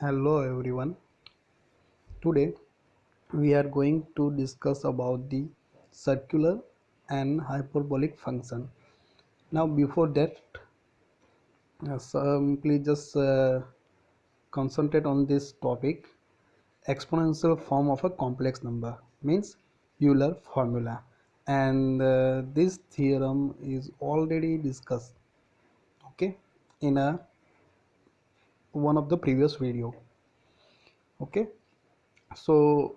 Hello everyone. Today we are going to discuss about the circular and hyperbolic function. Now before that, please just concentrate on this topic. Exponential form of a complex number means Euler formula, and this theorem is already discussed. Okay, in a one of the previous video. Okay, so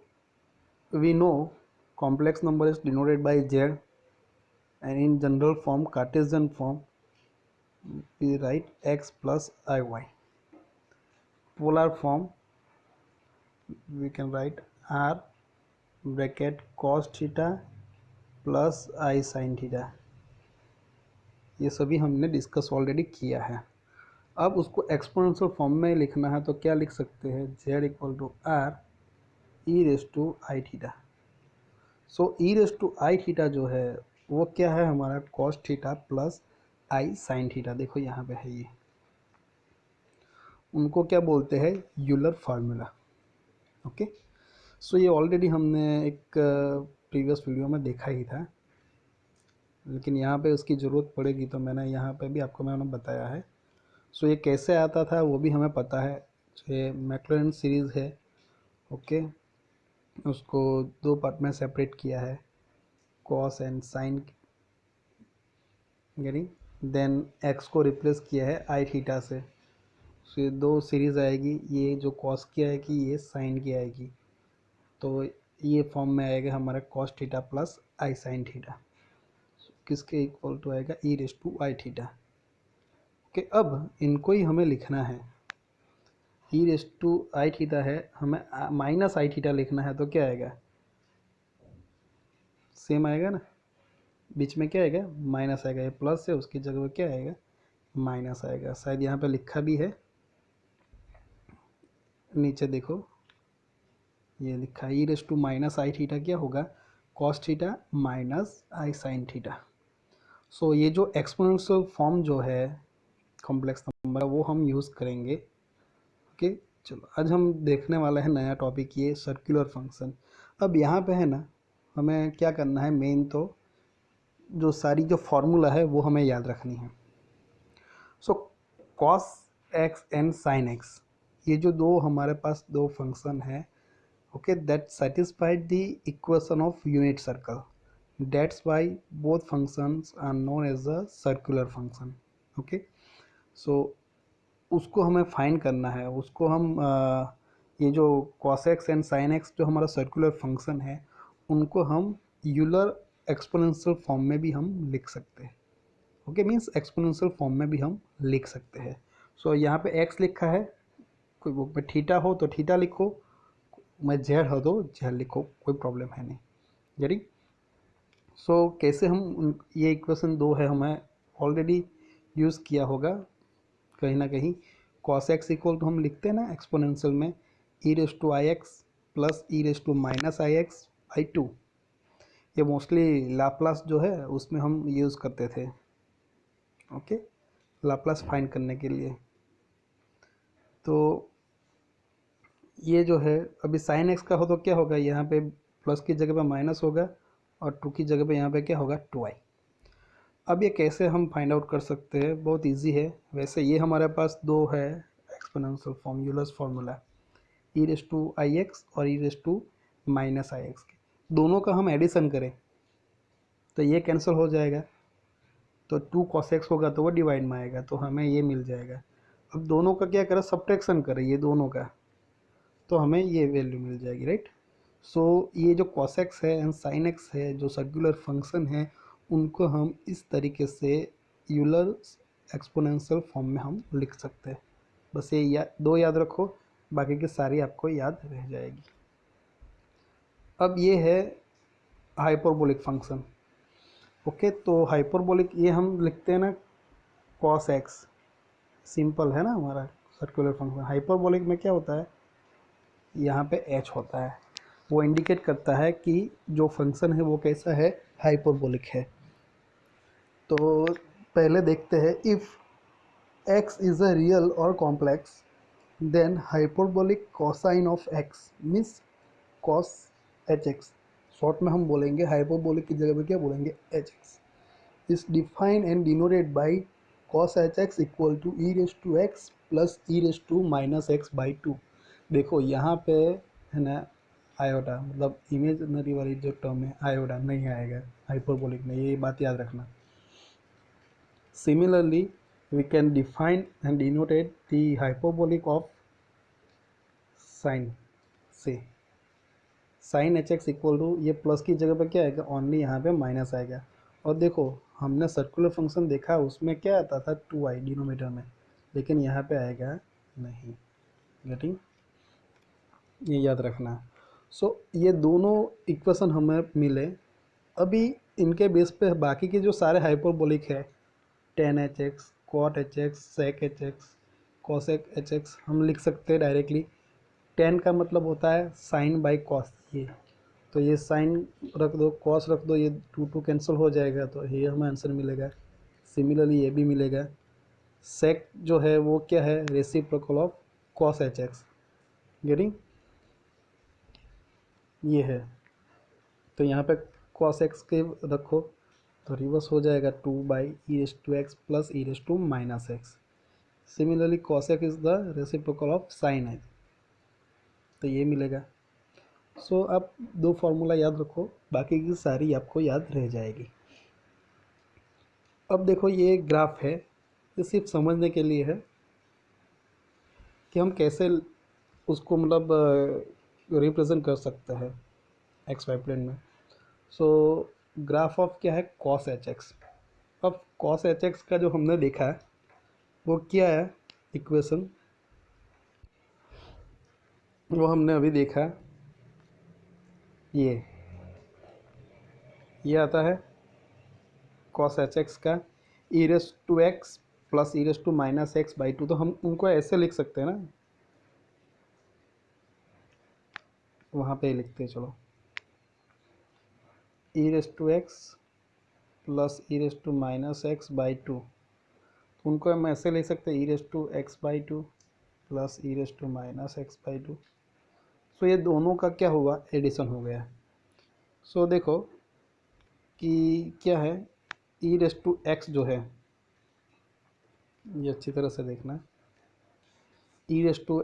we know complex number is denoted by Z, and in general form, Cartesian form, we write x plus iy. Polar form, we can write r bracket cos theta plus i sin theta. ये सभी हमने discuss already किया है. अब उसको exponential form में लिखना है तो क्या लिख सकते हैं? z equal to r e raise to I theta. So E raise to I theta जो है वो क्या है हमारा? कॉस थीटा प्लस आई साइन थीटा. देखो यहाँ पे है, ये उनको क्या बोलते हैं? Euler formula. ओके, सो ये ऑलरेडी हमने एक प्रीवियस वीडियो में देखा ही था, लेकिन यहाँ पे उसकी ज़रूरत पड़ेगी तो मैंने यहाँ पे भी आपको मैंने बताया है. सो ये कैसे आता था वो भी हमें पता है. ये मैक्लॉरिन सीरीज़ है. ओके, उसको दो पार्ट में सेपरेट किया है, कॉस एंड साइन, यानी देन एक्स को रिप्लेस किया है आई थीटा से. सो ये दो सीरीज़ आएगी, ये जो कॉस की आएगी, ये साइन की आएगी, तो ये फॉर्म में आएगा हमारा कॉस थीटा प्लस आई साइन थीटा. किसके इक्वल टू आएगा? E raise to I theta. Okay, अब इनको ही हमें लिखना है. E raise to I theta है, हमें माइनस आई थीटा लिखना है, तो क्या आएगा? सेम आएगा ना, बीच में क्या आएगा? माइनस आएगा. ये प्लस है, उसकी जगह पर क्या आएगा? माइनस आएगा. शायद यहाँ पे लिखा भी है, नीचे देखो ये लिखा है E raise to minus I theta. क्या होगा? Cos theta minus I sine theta. So ये जो एक्सपोनेंशियल फॉर्म जो है कॉम्प्लेक्स नंबर, वो हम यूज़ करेंगे. ओके, चलो आज हम देखने वाला है नया टॉपिक, ये सर्कुलर फंक्शन. अब यहाँ पे है ना, हमें क्या करना है? मेन तो जो सारी जो फार्मूला है वो हमें याद रखनी है. So cos x and sine x, ये जो दो हमारे पास दो फंक्शन है, okay, that satisfied the equation of unit circle. That's why both functions are known as a circular function. Okay, so उसको हमें फाइंड करना है. उसको हम ये जो cos x and sin x जो हमारा सर्कुलर फंक्शन है, उनको हम यूलर एक्सपोनेंशियल फॉर्म में भी हम लिख सकते हैं. ओके, मीन्स एक्सपोनेंशियल फॉर्म में भी हम लिख सकते हैं. सो यहाँ पे x लिखा है, कोई बुक में थीटा हो तो थीटा लिखो, मैं जेड हो तो जेड लिखो, कोई प्रॉब्लम है नहीं. जरी सो कैसे हम ये इक्वेशन दो है, हमें ऑलरेडी यूज़ किया होगा कहीं ना कहीं. कॉस एक्स इक्वल तो हम लिखते हैं ना एक्सपोनेंशियल में E raise to I X plus E raise to minus I X by two. ये मोस्टली लाप्लास जो है उसमें हम यूज़ करते थे. ओके, लाप्लास फाइंड करने के लिए. तो ये जो है अभी साइन एक्स का हो तो क्या होगा? यहाँ पे प्लस की जगह पे माइनस होगा और टू की जगह पे यहाँ पे क्या होगा? टू आई. अब ये कैसे हम फाइंड आउट कर सकते हैं? बहुत इजी है. वैसे ये हमारे पास दो है exponential form, Euler's formula, E raise to I X और E raise to minus I X के. दोनों का हम एडिशन करें तो ये कैंसिल हो जाएगा, तो टू कॉस एक्स होगा तो वो डिवाइड में आएगा, तो हमें ये मिल जाएगा. अब दोनों का क्या करें? सब्ट्रैक्शन करें ये दोनों का, तो हमें ये वैल्यू मिल जाएगी, राइट. सो ये जो cos x है एंड sin x है, जो सर्कुलर फंक्शन है, उनको हम इस तरीके से यूलर एक्सपोनेंशियल फॉर्म में हम लिख सकते हैं. बस ये दो याद रखो, बाकी की सारी आपको याद रह जाएगी. अब ये है हाइपरबोलिक फंक्शन. ओके, तो हाइपरबोलिक ये हम लिखते हैं ना cos x, सिंपल है ना हमारा सर्कुलर फंक्शन. हाइपरबोलिक में क्या होता है? यहाँ पे h होता है, वो इंडिकेट करता है कि जो फंक्शन है वो कैसा है? हाइपरबोलिक है. तो पहले देखते हैं, if x is a real और complex, then hyperbolic cosine of X means cos H X, short में हम बोलेंगे हाइपरबोलिक की जगह पे क्या बोलेंगे H X, is defined and denoted by cos H x equal to E raise to X plus E raise to minus x by two. देखो यहाँ पे है ना आयोटा, मतलब इमेजनरी वाली जो टर्म है आयोटा नहीं आएगा हाइपरबोलिक में, ये बात याद रखना। Similarly we can define and denotate the hyperbolic of sin से sine H x equal to, ये प्लस की जगह पे क्या आएगा ओनली यहाँ पे माइनस आएगा। और देखो हमने सर्कुलर फंक्शन देखा उसमें क्या आता था 2i डिनोमीटर में, लेकिन यहाँ पे आएगा नहीं। गेटिंग, ये याद रखना। सो ये दोनों इक्वेशन हमें मिले। अभी इनके बेस पे बाकी के जो सारे हाइपरबोलिक है tan h x, cot h x, sec h x, cosec h x, हम लिख सकते हैं डायरेक्टली। टेन का मतलब होता है साइन बाई कॉस, ये तो ये साइन रख दो, कॉस रख दो, ये टू टू कैंसिल हो जाएगा, तो ये हमें आंसर मिलेगा। सिमिलरली ये भी मिलेगा। सेक जो है वो क्या है, reciprocal of cos H x. Getting, ये है, तो यहाँ पे कॉस एक्स के रखो तो रिवर्स हो जाएगा 2 E raise to X plus E raise to minus X. Similarly cosec is the reciprocal of sine X, तो ये मिलेगा। सो आप दो फार्मूला याद रखो, बाकी की सारी आपको याद रह जाएगी। अब देखो ये ग्राफ है, ये सिर्फ समझने के लिए है कि हम कैसे उसको मतलब रिप्रेजेंट कर सकते हैं एक्स वाई प्लेन में। सो ग्राफ ऑफ क्या है कॉस एच एक्स। अब कॉस एच एक्स का जो हमने देखा है वो क्या है इक्वेशन, वो हमने अभी देखा, ये आता है कॉस एच एक्स का E raise to X plus E raise to minus x by two. तो हम उनको ऐसे लिख सकते हैं ना, वहाँ पे लिखते हैं चलो, E raise to X plus E raise to minus x by two, तो उनको हम ऐसे लिख सकते हैं E raise to X by two plus E raise to minus x by two. So ये दोनों का क्या हुआ एडिशन हो गया। सो देखो कि क्या है ई रेस टू एक्स जो है, ये अच्छी तरह से देखना, E raise to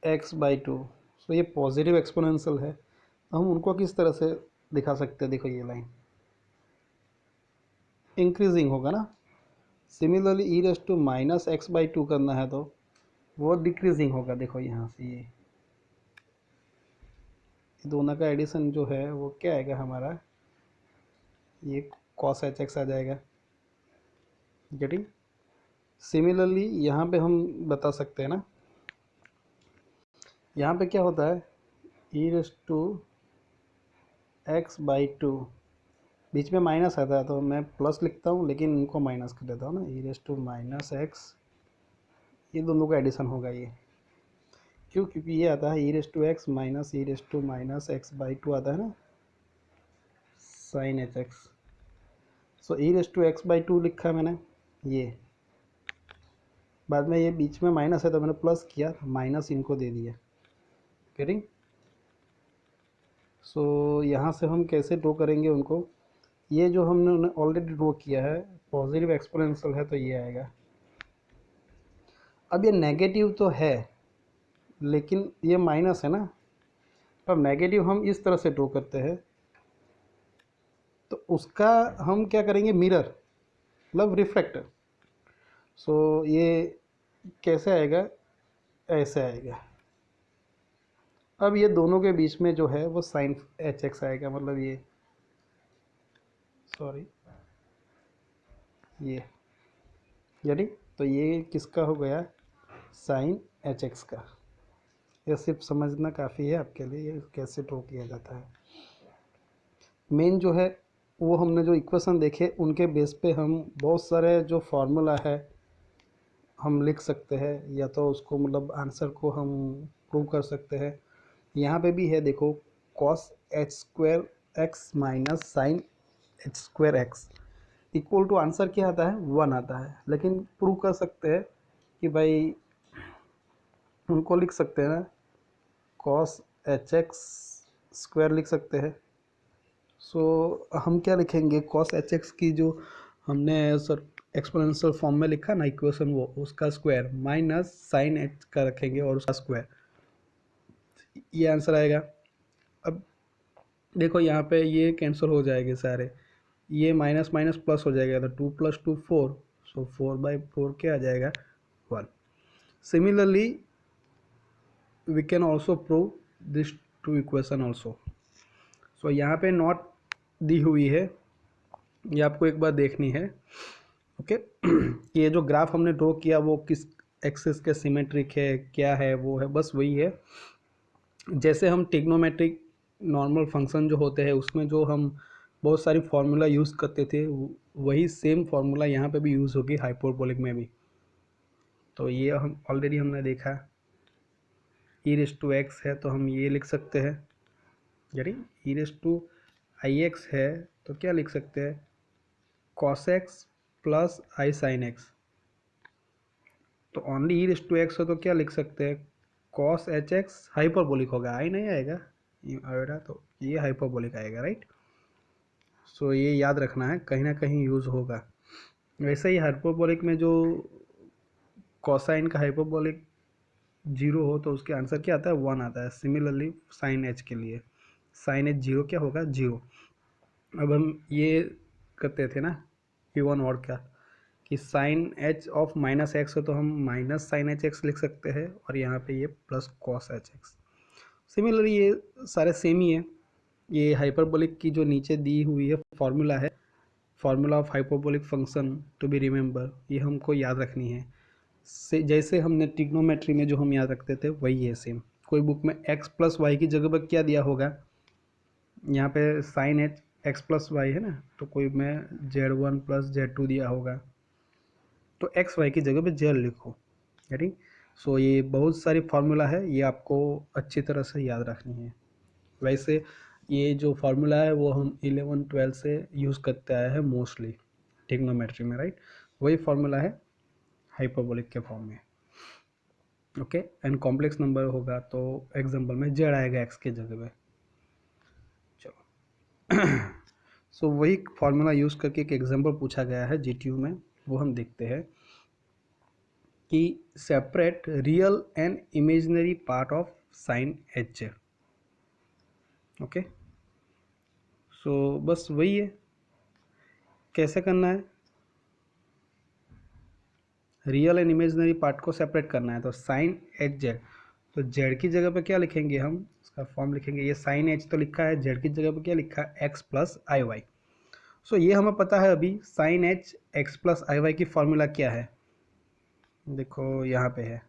X by two, so ये पॉजिटिव एक्सपोनेंशियल है, तो हम उनको किस तरह से दिखा सकते हैं, देखो ये लाइन इंक्रीजिंग होगा ना। Similarly e raise to minus x by two करना है तो वो डिक्रीजिंग होगा। देखो यहाँ से ये दोनों का एडिशन जो है वो क्या आएगा हमारा, ये कॉस एच एक्स आ जाएगा। गेटिंग, सिमिलरली यहाँ पे हम बता सकते हैं ना, यहाँ पे क्या होता है E raise to X by two, बीच में माइनस आता है तो मैं प्लस लिखता हूँ लेकिन इनको माइनस कर देता हूँ ना, ई रेस टू माइनस एक्स, ये दोनों का एडिशन होगा ये। क्यों, क्योंकि ये आता है E raise to X minus E raise to minus x by two आता है ना sine H X. So E raise to X by two लिखा है मैंने, ये बाद में ये बीच में माइनस है तो मैंने प्लस किया, माइनस इनको दे दिया। गेटिंग, सो यहाँ से हम कैसे ड्रॉ करेंगे उनको, ये जो हमने ऑलरेडी ड्रॉ किया है पॉजिटिव एक्सपोनेंशियल है तो ये आएगा। अब ये नेगेटिव तो है लेकिन ये माइनस है ना, अब नेगेटिव हम इस तरह से ड्रॉ करते हैं तो उसका हम क्या करेंगे मिरर, मतलब रिफ्लेक्टर। सो ये कैसे आएगा, ऐसे आएगा। अब ये दोनों के बीच में जो है वो साइन एच एक्स आएगा, मतलब ये सॉरी ये, यानी तो ये किसका हो गया साइन एच एक्स का। ये सिर्फ समझना काफ़ी है आपके लिए ये कैसे ड्रॉ किया जाता है। मेन जो है वो हमने जो इक्वेशन देखे उनके बेस पे हम बहुत सारे जो फार्मूला है हम लिख सकते हैं, या तो उसको मतलब आंसर को हम प्रूव कर सकते हैं। यहाँ पे भी है देखो cos h square x minus sine h square x equal to answer क्या आता है 1 आता है, लेकिन प्रूव कर सकते हैं कि भाई उनको लिख सकते हैं ना, कॉस एच एक्स स्क्वायर लिख सकते हैं। सो हम क्या लिखेंगे, कॉस एच एक्स की जो हमने सर एक्सपोनेंशियल फॉर्म में लिखा ना इक्वेशन, वो उसका स्क्वायर माइनस साइन एच का रखेंगे और उसका स्क्वायर, ये आंसर आएगा। अब देखो यहाँ पे ये कैंसिल हो जाएंगे सारे, ये माइनस माइनस प्लस हो जाएगा, तो 2 + 2 4, सो 4/4 क्या आ जाएगा 1। Similarly we can also prove this two equation also. So यहाँ पे नॉट दी हुई है, ये आपको एक बार देखनी है। ओके ये जो ग्राफ हमने ड्रॉ किया वो किस एक्सिस के सिमेट्रिक है, क्या है, वो है बस वही है। जैसे हम टिग्नोमेट्रिक नॉर्मल फंक्शन जो होते हैं उसमें जो हम बहुत सारी फार्मूला यूज़ करते थे, वही सेम फार्मूला यहाँ पे भी यूज़ होगी हाइपरबोलिक में भी। तो ये हम ऑलरेडी हमने देखा, e⁻x है तो हम ये लिख सकते हैं, यानी e⁻ix है तो क्या लिख सकते हैं, cos x plus i sin x। तो ओनली e⁻x हो तो क्या लिख सकते हैं, cos hx हाइपरबोलिक होगा, आई नहीं आएगा, ये आएगा तो ये हाइपरबोलिक आएगा, राइट। सो ये याद रखना है, कहीं ना कहीं यूज़ होगा। वैसे ही हाइपरबोलिक में जो कोसाइन का हाइपरबोलिक 0 हो तो उसके आंसर क्या आता है 1 आता है। सिमिलरली साइन एच के लिए साइन एच 0 क्या होगा 0। अब हम ये करते थे ना इवन और क्या, कि sine h of minus x हो तो हम माइनस साइन एच एक्स लिख सकते हैं, और यहाँ पे ये plus cos H x. Similarly ये सारे सेम ही है। ये हाइपरबोलिक की जो नीचे दी हुई है फॉर्मूला है, formula of hyperbolic function to be remember, ये हमको याद रखनी है। से जैसे हमने ट्रिग्नोमेट्री में जो हम याद रखते थे वही है सेम। कोई बुक में x + y की जगह पर क्या दिया होगा, यहाँ पे साइन एच x+y है ना, तो कोई में z1 + z2 दिया होगा, तो एक्स वाई की जगह पे z लिखो, यानी। सो ये बहुत सारी फार्मूला है, ये आपको अच्छी तरह से याद रखनी है। वैसे ये जो फार्मूला है वो हम 11-12 से यूज़ करते आए हैं मोस्टली ट्रिग्नोमेट्री में, राइट। वही फार्मूला है हाइपरबोलिक के फॉर्म में। ओके एंड कॉम्प्लेक्स नंबर होगा तो एग्जांपल में जेड आएगा एक्स के जगह पे। चलो सो वही फार्मूला यूज़ करके एक एग्जांपल पूछा गया है जीटीयू में, वो हम देखते हैं कि separate real and imaginary part of sine h. Okay so बस वही है, कैसे करना है, रियल एंड इमेजिनरी पार्ट को सेपरेट करना है। तो साइन एच जेड, तो जेड की जगह पे क्या लिखेंगे हम, इसका फॉर्म लिखेंगे, ये साइन एच तो लिखा है, जेड की जगह पे क्या लिखा है x plus i y. So ये हमें पता है अभी sine H x plus i y की फॉर्मूला क्या है, देखो यहाँ पे है,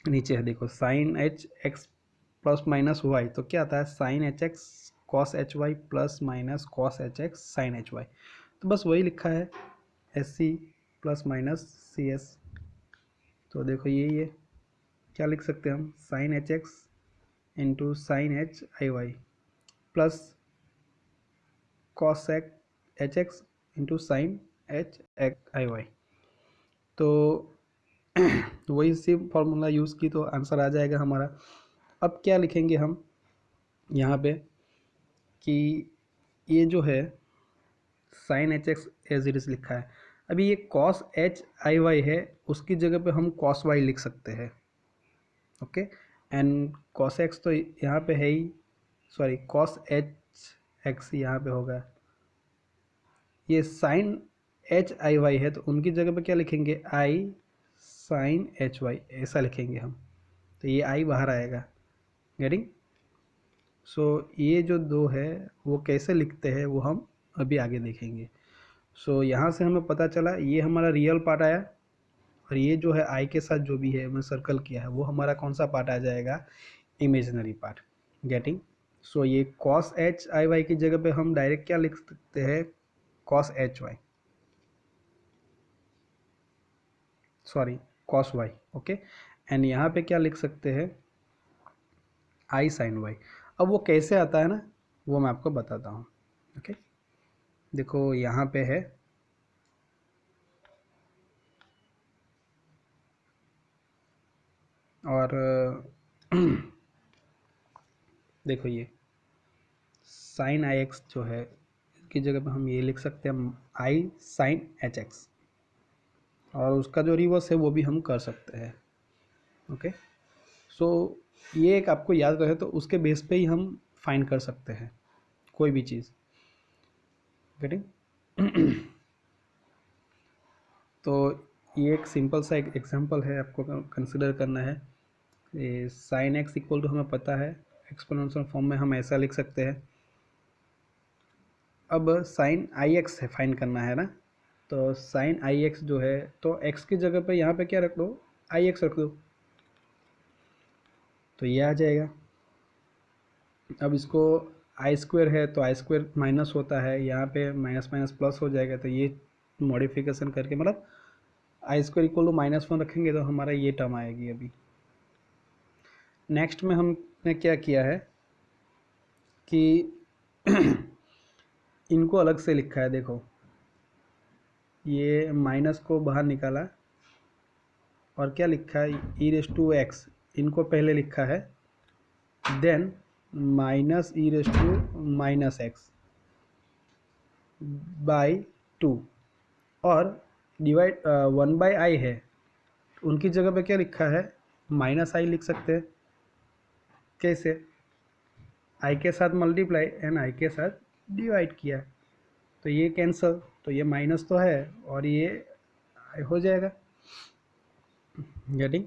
नीचे है देखो, sine H x plus minus y, तो क्या आता है sine H x cos h y plus minus cos H x sine h y. तो बस वही लिखा है S C plus minus C S. तो देखो यही है, क्या लिख सकते हैं हम, sine H x into sine h i y plus cos H x into sine H x i y. तो वही सेम फार्मूला यूज़ की तो आंसर आ जाएगा हमारा। अब क्या लिखेंगे हम यहाँ पे कि ये जो है sine H x as it is लिखा है, अभी ये कॉस एच आई वाई है, उसकी जगह पे हम कॉस वाई लिख सकते हैं। ओके एंड कॉस एक्स तो यहाँ पे है ही, सॉरी कॉस एच एक्स यहाँ पे होगा, ये साइन एच आई वाई है तो उनकी जगह पे क्या लिखेंगे आई साइन एच वाई, ऐसा लिखेंगे हम, तो ये आई बाहर आएगा, गेटिंग। सो ये जो दो है वो कैसे लिखते हैं वो हम अभी आगे देखेंगे। सो यहाँ से हमें पता चला ये हमारा रियल पार्ट आया, और ये जो है आई के साथ जो भी है मैं सर्कल किया है वो हमारा कौन सा पार्ट आ जाएगा, इमेजिनरी पार्ट, गेटिंग। सो ये कॉस एच आई वाई की जगह पे हम डायरेक्ट क्या लिख सकते हैं, cos h y, sorry cos y. Okay and यहाँ पे क्या लिख सकते हैं, आई साइन वाई। अब वो कैसे आता है ना वो मैं आपको बताता हूँ। ओके देखो यहाँ पे है, और देखो ये साइन आई एक्स जो है इसकी जगह पे हम ये लिख सकते हैं आई साइन एच एक्स, और उसका जो रिवर्स है वो भी हम कर सकते हैं। ओके, सो ये एक आपको याद रहे तो उसके बेस पे ही हम फाइंड कर सकते हैं कोई भी चीज़। गेटिंग? तो ये एक सिंपल सा एक एग्जांपल है, आपको कंसिडर करना है। ये साइन एक्स इक्वल टू हमें पता है एक्सपोनेंशियल फॉर्म में हम ऐसा लिख सकते हैं। अब साइन आई एक्स है फाइंड करना है ना, तो साइन आई एक्स जो है तो एक्स की जगह पे यहाँ पे क्या रख दो, आई एक्स रख दो, तो ये आ जाएगा। अब इसको आई स्क्वायर है तो आई स्क्वायर माइनस होता है, यहाँ पे माइनस माइनस प्लस हो जाएगा, तो ये मॉडिफिकेशन करके मतलब आई स्क्वायर इक्वल टू -1 रखेंगे तो हमारा ये टर्म आएगी। अभी नेक्स्ट में हमने क्या किया है कि इनको अलग से लिखा है। देखो ये माइनस को बाहर निकाला और क्या लिखा है, ई रेस टू एक्स, इनको पहले लिखा है, then minus E raise to minus x by 2, और डिवाइड 1/i है, उनकी जगह पे क्या लिखा है, -i लिख सकते हैं। कैसे, i के साथ मल्टीप्लाई एंड i के साथ डिवाइड किया, तो ये कैंसल, तो ये माइनस तो है और ये हो जाएगा। गेटिंग?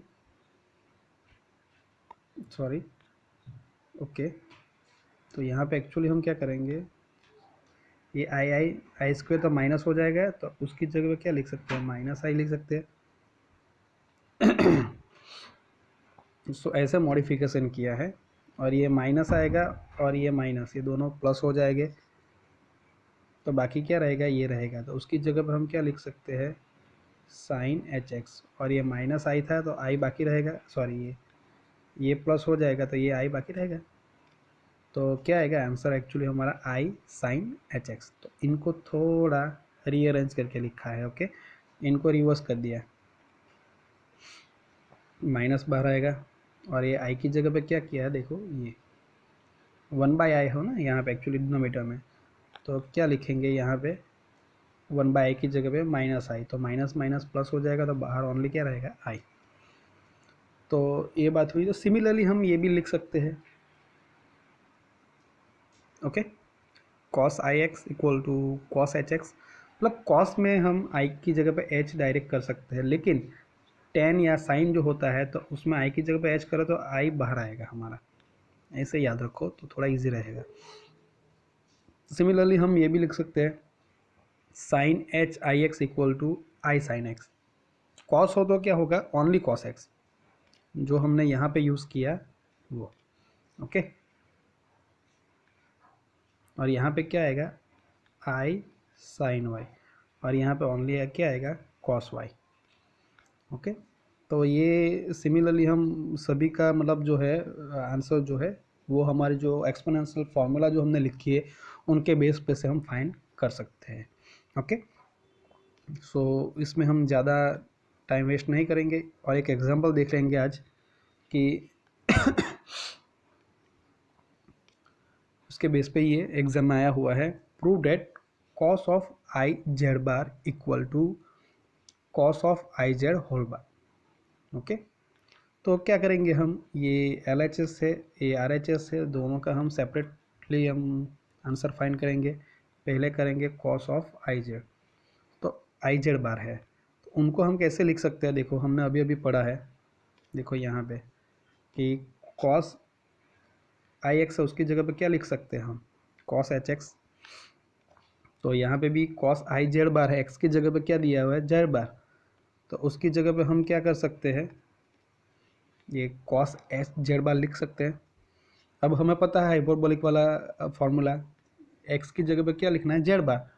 सॉरी, ओके, तो यहाँ पे एक्चुअली हम क्या करेंगे, ये आई स्क्वायर तो माइनस हो जाएगा, तो उसकी जगह पे क्या लिख सकते हैं, -i लिख सकते हैं। सो ऐसे मॉडिफिकेशन किया है, और ये माइनस आएगा और ये माइनस, ये दोनों प्लस हो जाएंगे, तो बाकी क्या रहेगा, ये रहेगा, तो उसकी जगह पर हम क्या लिख सकते हैं, साइन एच एक्स, और ये माइनस आई था तो आई बाकी रहेगा, सॉरी ये प्लस हो जाएगा तो ये आई बाकी रहेगा, तो क्या आएगा आंसर एक्चुअली हमारा आई साइन एच एक्स। तो इनको थोड़ा रीअरेंज करके लिखा है। ओके, इनको रिवर्स कर दिया, माइनस बाहर आएगा और ये आई की जगह पे क्या किया है, देखो ये 1/i हो ना यहाँ पे एक्चुअली डिनोमीटर में, तो क्या लिखेंगे यहाँ पे 1/i की जगह पे -i, तो माइनस माइनस प्लस हो जाएगा, तो बाहर ओनली क्या रहेगा, i। तो ये बात हुई। तो सिमिलरली हम ये भी लिख सकते हैं। Okay, cos i x equal to cos H x, मतलब cos में हम i की जगह पे h डायरेक्ट कर सकते हैं, लेकिन tan या sin जो होता है तो उसमें i की जगह पे h करो तो i बाहर आएगा हमारा, ऐसे याद रखो तो थोड़ा इजी रहेगा। सिमिलरली हम ये भी लिख सकते हैं sine h i x equal to i sine x. Cos हो तो क्या होगा, ओनली कॉस एक्स, जो हमने यहाँ पे यूज़ किया वो। ओके, और यहाँ पे क्या आएगा, आई साइन वाई, और यहाँ पे ओनली क्या आएगा, कॉस वाई। ओके, तो ये सिमिलरली हम सभी का मतलब जो है आंसर जो है वो हमारी जो एक्सपोनेंशियल फार्मूला जो हमने लिखी है उनके बेस पे से हम फाइंड कर सकते हैं। ओके, सो इसमें हम ज़्यादा टाइम वेस्ट नहीं करेंगे और एक एग्जांपल देख लेंगे आज कि उसके बेस पे ये एग्जाम में आया हुआ है, prove that cos of i z bar equal to cos of i z whole bar. Okay, तो क्या करेंगे हम, ये LHS है ये RHS है, दोनों का हम सेपरेटली हम आंसर फाइंड करेंगे। पहले करेंगे कॉस ऑफ आई जेड, तो आई जेड बार है तो उनको हम कैसे लिख सकते हैं, देखो हमने अभी अभी पढ़ा है, देखो यहाँ पे कि कॉस आई एक्स है उसकी जगह पे क्या लिख सकते हैं हम, कॉस एच एक्स। तो यहाँ पे भी कॉस आई जेड बार है, एक्स की जगह पे क्या दिया हुआ है, जेड बार, तो उसकी जगह पे हम क्या कर सकते हैं, ये कॉस एच जेड बार लिख सकते हैं। अब हमें पता है हाइपरबोलिक वाला फार्मूला, एक्स की जगह पे क्या लिखना है, जेड बार,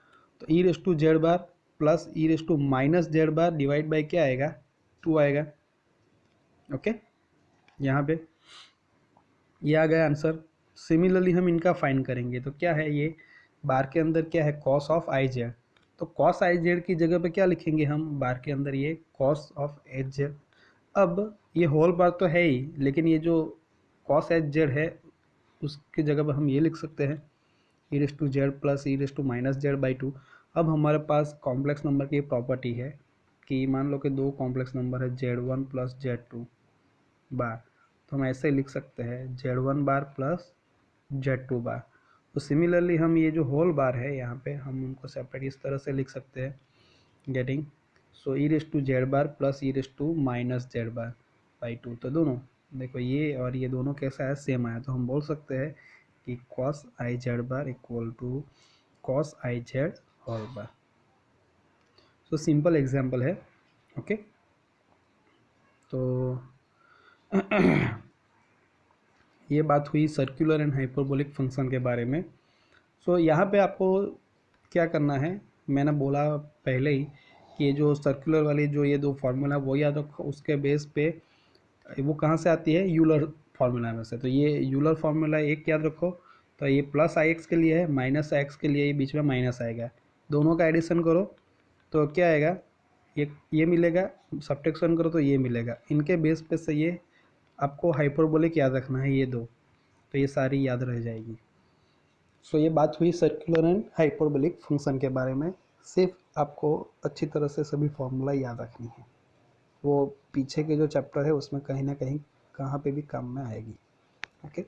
तो E raise to Z bar plus E raise to minus Z bar divide by क्या आएगा, 2 आएगा। ओके, यहाँ पे ये आ गया आंसर। सिमिलरली हम इनका फाइंड करेंगे, तो क्या है ये बार के अंदर क्या है, कॉस ऑफ आई जेड, तो कॉस आई जेड की जगह पे क्या लिखेंगे हम बार के अंदर, ये कॉस ऑफ एच जेड, अब ये होल बार तो है ही, लेकिन ये जो cos एच जेड है उसकी जगह पर हम ये लिख सकते हैं E raise to Z plus E raise to minus Z by two. अब हमारे पास कॉम्प्लेक्स नंबर की प्रॉपर्टी है कि मान लो कि दो कॉम्प्लेक्स नंबर है Z one plus Z two bar, तो हम ऐसे लिख सकते हैं Z one bar plus Z two bar. तो सिमिलरली हम ये जो होल बार है यहाँ पे हम उनको सेपरेट इस तरह से लिख सकते हैं, getting so E raise to Z bar plus E raise to minus Z bar by two. तो दोनों देखो ये और ये दोनों कैसा है, सेम आया, तो हम बोल सकते हैं कि cos i z bar equal to cos i z whole bar. So simple example है, ओके। तो ये बात हुई सर्कुलर एंड हाइपरबोलिक फंक्शन के बारे में। सो यहाँ पे आपको क्या करना है, मैंने बोला पहले ही कि ये जो सर्कुलर वाली जो ये दो फार्मूला वो याद रखो, उसके बेस पे वो कहाँ से आती है, यूलर फार्मूला में से। तो ये यूलर फार्मूला एक याद रखो, तो ये प्लस आई एक्स के लिए है, माइनस आई एक्स के लिए ये बीच में माइनस आएगा, दोनों का एडिशन करो तो क्या आएगा, ये मिलेगा, सब्ट्रैक्शन करो तो ये मिलेगा। इनके बेस पे से ये आपको हाइपरबोलिक याद रखना है ये दो, तो ये सारी याद रह जाएगी। सो ये बात हुई सर्कुलर एंड हाइपरबोलिक फंक्शन के बारे में। सिर्फ आपको अच्छी तरह से सभी फॉर्मूला याद रखनी है, वो पीछे के जो चैप्टर है उसमें कहीं ना कहीं कहाँ पे भी काम में आएगी, ओके।